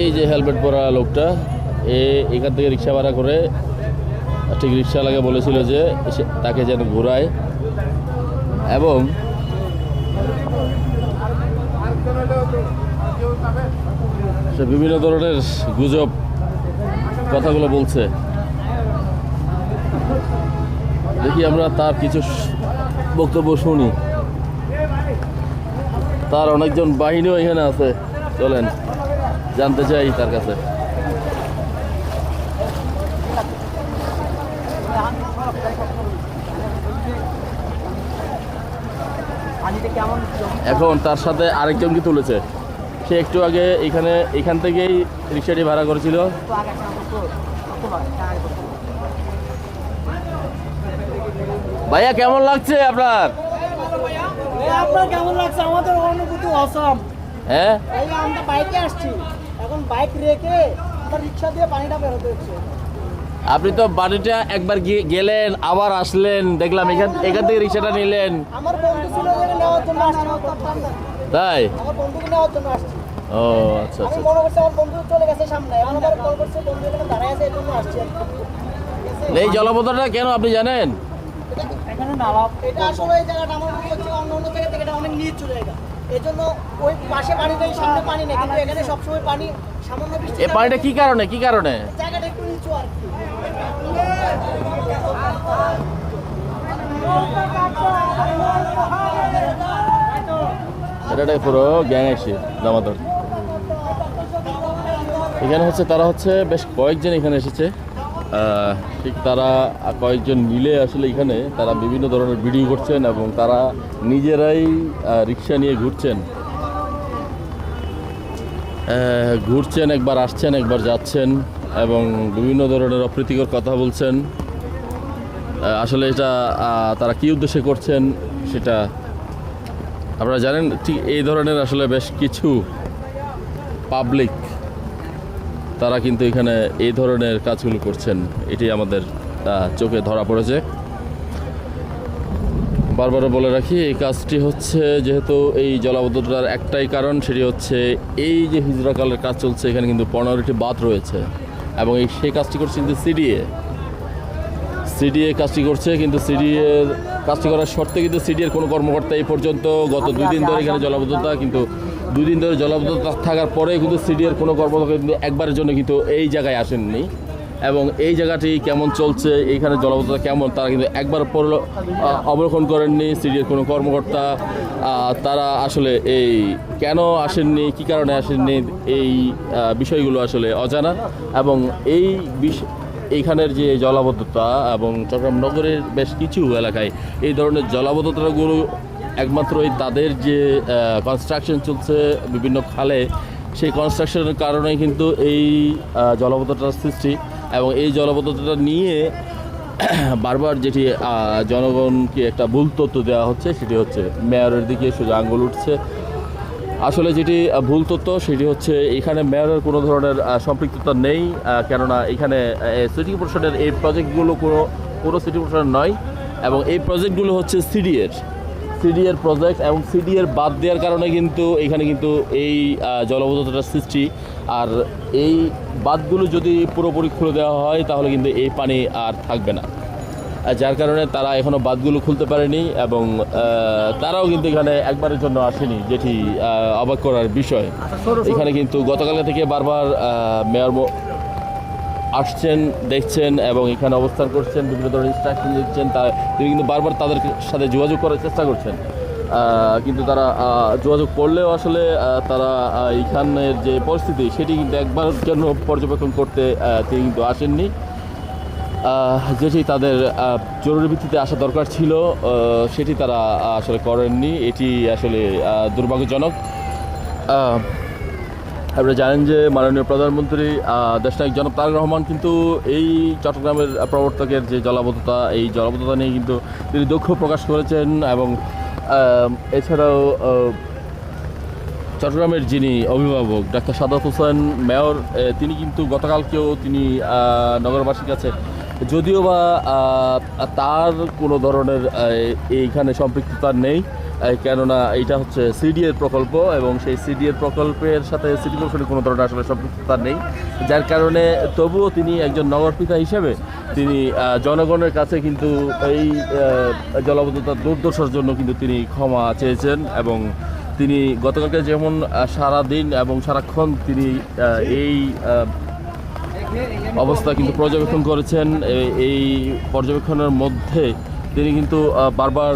এই যে হেলমেট পরা লোকটা এখান থেকে রিক্সা ভাড়া করে ঠিক রিক্সাওয়ালাকে বলেছিল যে তাকে যেন ঘোরায় এবং সে বিভিন্ন ধরনের গুজব কথাগুলো বলছে। দেখি আমরা তার কিছু বক্তব্য শুনি। তার অনেকজন বাহিনীও এখানে আছে, চলেন জানতে চাই তার কাছে। এখন তার সাথে আরেকজনকে তুলেছে, সে একটু আগে এখান থেকেই রিক্সাটি ভাড়া করেছিল। ভাইয়া কেমন লাগছে আপনার? আপনার কেমন লাগছে? আমাদের অনুভূতি অসম। হ্যাঁ, আমরা বাইকে আসছি, এখন বাইক রেখে আমার রিক্সা দিয়ে পানিটা বেরোতে হচ্ছে। আপনি তো বাড়িটা একবার গেলেন আবার আসলেন, দেখলাম এখান থেকে রিক্সাটা নিলেন। আমার বন্ধু ছিল নেওয়ার জন্য আসছি। তাই? আমার বন্ধুকে নেওয়ার জন্য আসছি। ও আচ্ছা আমি আচ্ছা। মনে করছি আমার বন্ধু চলে গেছে সামনে, এখন আবার কল করছে বন্ধু এখানে দাঁড়ায় আছে, এই জন্য আসছি। এই জলপথটা কেন আপনি জানেন? এখানে নালা, এটা আসলে এই জায়গাটা আমার মনে হচ্ছে অন্য অন্য জায়গা থেকে এটা অনেক নিচু জায়গা, এই জন্য ওই পাশে পানি নেই, সামনে পানি নেই, কিন্তু এখানে সবসময় পানি। সামান্য বৃষ্টি এই পানিটা কি কারণে জায়গাটা একটু নিচু আর কি। এটা পুরো গ্যাং এসে জামাতর এখানে হচ্ছে, তারা হচ্ছে বেশ কয়েকজন এখানে এসেছে। ঠিক তারা কয়েকজন মিলে আসলে এখানে তারা বিভিন্ন ধরনের ভিডিও করছেন এবং তারা নিজেরাই রিক্সা নিয়ে ঘুরছেন, একবার আসছেন একবার যাচ্ছেন এবং বিভিন্ন ধরনের অপ্রীতিকর কথা বলছেন। আসলে এটা তারা কী উদ্দেশ্যে করছেন সেটা আপনারা জানেন। ঠিক এই ধরনের আসলে বেশ কিছু পাবলিক তারা কিন্তু এখানে এই ধরনের কাজগুলো করছেন, এটি আমাদের চোখে ধরা পড়েছে। বারবার বলে রাখি, এই কাজটি হচ্ছে যেহেতু এই জলাবদ্ধতার একটাই কারণ, সেটি হচ্ছে এই যে হিজরাকালের কাজ চলছে, এখানে কিন্তু 15টি বাঁধ রয়েছে এবং সেই কাজটি করছে কিন্তু সিডিএ কাজটি করছে, কিন্তু সিডিএর কাজটি করার শর্তে কিন্তু সিডিএর কোনো কর্মকর্তা এই পর্যন্ত গত 2 দিন ধরে এখানে জলাবদ্ধতা, কিন্তু 2 দিন ধরে জলাবদ্ধতা থাকার পরে কিন্তু সিডিএর কোনো কর্মকর্তা কিন্তু একবারের জন্য কিন্তু এই জায়গায় আসেননি এবং এই জায়গাটি কেমন চলছে, এইখানে জলাবদ্ধতা কেমন, তারা কিন্তু একবার অবলোকন করেননি সিডিএর কোনো কর্মকর্তা। তারা আসলে এই কেন আসেননি, কী কারণে আসেননি, এই বিষয়গুলো আসলে অজানা এবং এইখানের যে জলাবদ্ধতা এবং চট্টগ্রাম নগরের বেশ কিছু এলাকায় এই ধরনের জলাবদ্ধতাগুলো একমাত্রই তাদের যে কনস্ট্রাকশন চলছে বিভিন্ন খালে, সেই কনস্ট্রাকশনের কারণে কিন্তু এই জলাবদ্ধতার সৃষ্টি এবং এই জলাবদ্ধতা নিয়ে বারবার যেটি জনগণকে একটা ভুল তথ্য দেওয়া হচ্ছে, সেটি হচ্ছে মেয়রের দিকে শুধু আঙুল উঠছে। আসলে যেটি ভুল তথ্য সেটি হচ্ছে এখানে মেয়রের কোনো ধরনের সম্পৃক্ততা নেই, কেননা এখানে সিটি কর্পোরেশনের এই প্রজেক্টগুলো কোনো সিটি কর্পোরেশন নয় এবং এই প্রজেক্টগুলো হচ্ছে সিডিএর প্রজেক্ট এবং সিডিএর বাদ দেওয়ার কারণে কিন্তু এখানে কিন্তু এই জলাবদ্ধতার সৃষ্টি। আর এই বাঁধগুলো যদি পুরোপুরি খুলে দেওয়া হয় তাহলে কিন্তু এই পানি আর থাকবে না, যার কারণে তারা এখনও বাঁধগুলো খুলতে পারেনি এবং তারাও কিন্তু এখানে একবারের জন্য আসেনি, যেটি অবাক করার বিষয়। এখানে কিন্তু গতকাল থেকে বারবার মেয়র আসছেন, দেখছেন এবং এখানে অবস্থান করছেন, বিভিন্ন ধরনের ইনস্ট্রাকশন দিচ্ছেন। তিনি কিন্তু বারবার তাদের সাথে যোগাযোগ করার চেষ্টা করছেন, কিন্তু তারা যোগাযোগ করলেও আসলে তারা এইখানের যে পরিস্থিতি সেটি কিন্তু একবার জন্য পর্যবেক্ষণ করতে তিনি কিন্তু আসেননি, যেটি তাদের জরুরি ভিত্তিতে আসা দরকার ছিল সেটি তারা আসলে করেননি। এটি আসলে দুর্ভাগ্যজনক। আপনারা জানেন যে মাননীয় প্রধানমন্ত্রী দেশনায়ক জনাব তারেক রহমান কিন্তু এই চট্টগ্রামের প্রবর্তকের যে জলাবদ্ধতা, এই জলাবদ্ধতা নিয়ে কিন্তু তিনি দুঃখ প্রকাশ করেছেন এবং এছাড়াও চট্টগ্রামের যিনি অভিভাবক ডাক্তার সাদাত হোসেন মেয়র, তিনি কিন্তু গতকালকেও তিনি নগরবাসীর কাছে, যদিও বা তার কোনো ধরনের এইখানে সম্পৃক্ততা নেই, কেননা এটা হচ্ছে সিডিএর প্রকল্প এবং সেই সিডিএর প্রকল্পের সাথে সিটি কর্পোরেশনের কোনো ধরনের আসলে সম্পৃক্ততা নেই, যার কারণে তবুও তিনি একজন নগরপিতা হিসেবে তিনি জনগণের কাছে কিন্তু এই জলাবদ্ধতার দুর্দশার জন্য কিন্তু তিনি ক্ষমা চেয়েছেন এবং তিনি গতকালকে যেমন সারাদিন এবং সারাক্ষণ তিনি এই অবস্থা কিন্তু পর্যবেক্ষণ করেছেন। এই পর্যবেক্ষণের মধ্যে তিনি কিন্তু বারবার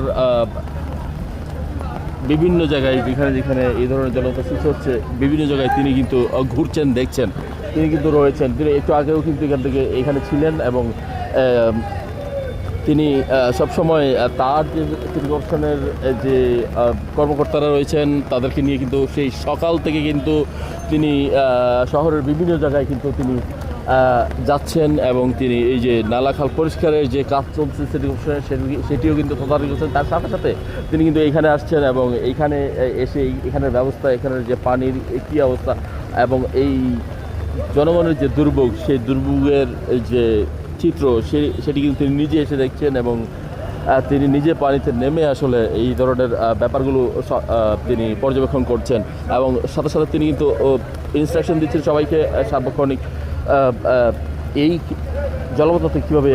বিভিন্ন জায়গায় যেখানে যেখানে এই ধরনের জলাবদ্ধতা সৃষ্টি হচ্ছে বিভিন্ন জায়গায় তিনি কিন্তু ঘুরছেন, দেখছেন, তিনি কিন্তু রয়েছেন। তিনি একটু আগেও কিন্তু এখান থেকে এখানে ছিলেন এবং তিনি সবসময় তার যে সিটি কর্পোরেশনের যে কর্মকর্তারা রয়েছেন তাদেরকে নিয়ে কিন্তু সেই সকাল থেকে কিন্তু তিনি শহরের বিভিন্ন জায়গায় কিন্তু তিনি যাচ্ছেন এবং তিনি এই যে নালাখাল পরিষ্কারের যে কাজ চলছে সিটি কর্পোরেশনের সেটিও কিন্তু তদারকি করছেন। তার সাথে সাথে তিনি কিন্তু এইখানে আসছেন এবং এইখানে এসে এখানের ব্যবস্থা, এখানের যে পানির কী অবস্থা এবং এই জনগণের যে দুর্ভোগ, সেই দুর্ভোগের যে চিত্র সেটি কিন্তু তিনি নিজে এসে দেখছেন এবং তিনি নিজে পানিতে নেমে আসলে এই ধরনের ব্যাপারগুলো তিনি পর্যবেক্ষণ করছেন এবং সাথে সাথে তিনি কিন্তু ইনস্ট্রাকশন দিচ্ছেন সবাইকে সার্বক্ষণিক এই জলাবদ্ধতা থেকে কীভাবে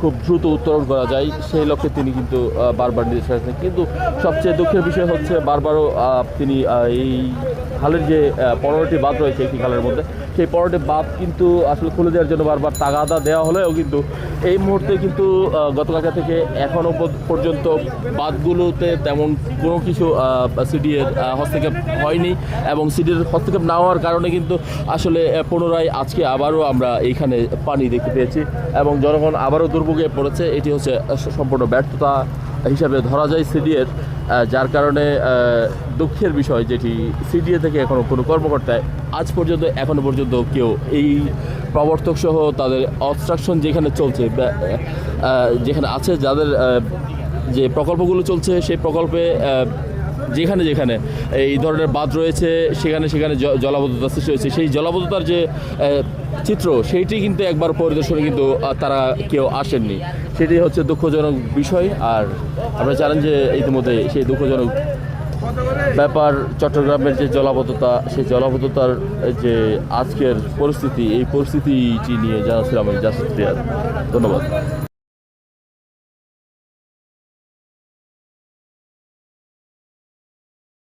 খুব দ্রুত উত্তরণ করা যায় সেই লক্ষ্যে তিনি কিন্তু বারবার নির্দেশ করেছেন। কিন্তু সবচেয়ে দুঃখের বিষয় হচ্ছে বারবারও তিনি এই খালের যে 15টি বাঁধ রয়েছে একটি খালের মধ্যে, সেই 15টি বাঁধ কিন্তু আসলে খুলে দেওয়ার জন্য বারবার তাগাদা দেওয়া হলেও কিন্তু এই মুহূর্তে কিন্তু গতকালকা থেকে এখনও পর্যন্ত বাঁধগুলোতে তেমন কোনো কিছু সিডিএর হস্তক্ষেপ হয়নি এবং সিডির হস্তক্ষেপ না হওয়ার কারণে কিন্তু আসলে পুনরায় আজকে আবারও আমরা এইখানে পানি দেখতে পেয়েছি এবং জনগণ আবারও দুর্ভোগে পড়েছে। এটি হচ্ছে সম্পূর্ণ ব্যর্থতা হিসাবে ধরা যায় সিডিএর, যার কারণে দুঃখের বিষয় যেটি সিডিএ থেকে এখনও কোনো কর্মকর্তায় আজ পর্যন্ত এখনও পর্যন্ত কেউ এই প্রবর্তক সহ তাদের অবস্ট্রাকশন যেখানে চলছে যেখানে আছে যাদের যে প্রকল্পগুলো চলছে সেই প্রকল্পে যেখানে যেখানে এই ধরনের বাঁধ রয়েছে সেখানে সেখানে জলাবদ্ধতা সৃষ্টি হয়েছে, সেই জলাবদ্ধতার যে চিত্র সেইটি কিন্তু একবার পরিদর্শনে কিন্তু তারা কেউ আসেননি। সেটি হচ্ছে দুঃখজনক বিষয়। আর আমরা জানেন যে ইতিমধ্যে সেই দুঃখজনক ব্যাপার চট্টগ্রামের যে জলাবদ্ধতা, সেই জলাবদ্ধতার যে আজকের পরিস্থিতি, এই পরিস্থিতিটি নিয়ে জানাচ্ছিলাম আমি জাসদ রিয়াদ। ধন্যবাদ।